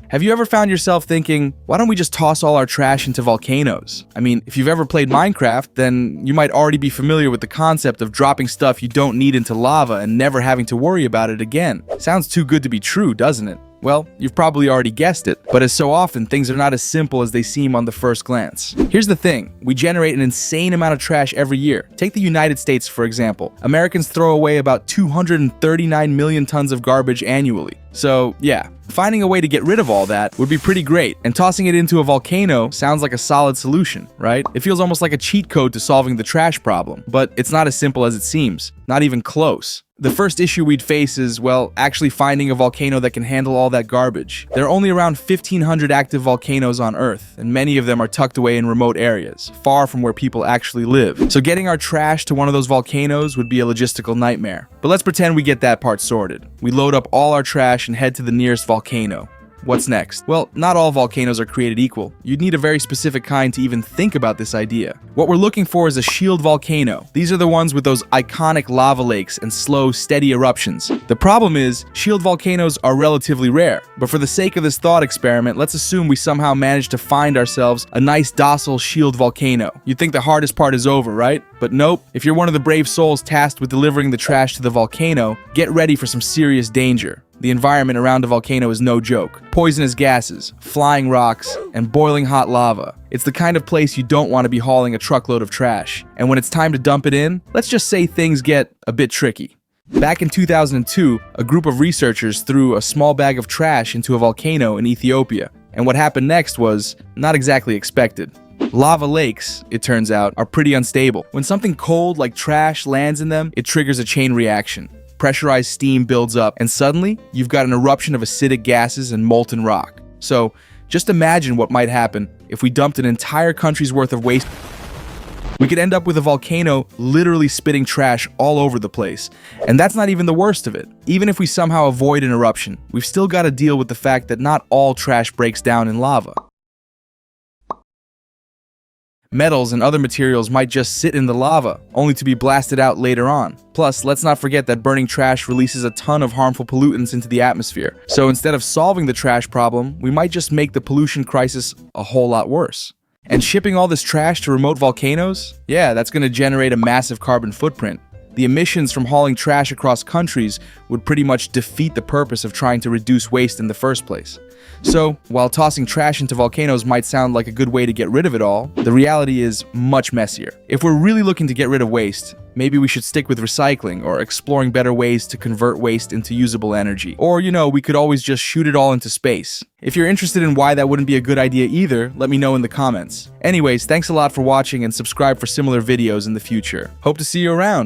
Have you ever found yourself thinking, why don't we just toss all our trash into volcanoes? I mean, if you've ever played Minecraft, then you might already be familiar with the concept of dropping stuff you don't need into lava and never having to worry about it again. Sounds too good to be true, doesn't it? Well, you've probably already guessed it, but as so often, things are not as simple as they seem on the first glance. Here's the thing, we generate an insane amount of trash every year. Take the United States, for example. Americans throw away about 239 million tons of garbage annually. So, yeah, finding a way to get rid of all that would be pretty great, and tossing it into a volcano sounds like a solid solution, right? It feels almost like a cheat code to solving the trash problem, but it's not as simple as it seems. Not even close. The first issue we'd face is, well, actually finding a volcano that can handle all that garbage. There are only around 1,500 active volcanoes on Earth, and many of them are tucked away in remote areas, far from where people actually live. So getting our trash to one of those volcanoes would be a logistical nightmare. But let's pretend we get that part sorted. We load up all our trash and head to the nearest volcano. What's next? Well, not all volcanoes are created equal. You'd need a very specific kind to even think about this idea. What we're looking for is a shield volcano. These are the ones with those iconic lava lakes and slow, steady eruptions. The problem is, shield volcanoes are relatively rare. But for the sake of this thought experiment, let's assume we somehow managed to find ourselves a nice, docile shield volcano. You'd think the hardest part is over, right? But nope. If you're one of the brave souls tasked with delivering the trash to the volcano, get ready for some serious danger. The environment around a volcano is no joke. Poisonous gases, flying rocks, and boiling hot lava. It's the kind of place you don't want to be hauling a truckload of trash. And when it's time to dump it in, let's just say things get a bit tricky. Back in 2002, a group of researchers threw a small bag of trash into a volcano in Ethiopia. And what happened next was not exactly expected. Lava lakes, it turns out, are pretty unstable. When something cold like trash lands in them, it triggers a chain reaction. Pressurized steam builds up, and suddenly, you've got an eruption of acidic gases and molten rock. So, just imagine what might happen if we dumped an entire country's worth of waste. We could end up with a volcano literally spitting trash all over the place. And that's not even the worst of it. Even if we somehow avoid an eruption, we've still got to deal with the fact that not all trash breaks down in lava. Metals and other materials might just sit in the lava, only to be blasted out later on. Plus, let's not forget that burning trash releases a ton of harmful pollutants into the atmosphere. So instead of solving the trash problem, we might just make the pollution crisis a whole lot worse. And shipping all this trash to remote volcanoes? Yeah, that's going to generate a massive carbon footprint. The emissions from hauling trash across countries would pretty much defeat the purpose of trying to reduce waste in the first place. So, while tossing trash into volcanoes might sound like a good way to get rid of it all, the reality is much messier. If we're really looking to get rid of waste, maybe we should stick with recycling or exploring better ways to convert waste into usable energy. Or, we could always just shoot it all into space. If you're interested in why that wouldn't be a good idea either, let me know in the comments. Anyways, thanks a lot for watching and subscribe for similar videos in the future. Hope to see you around.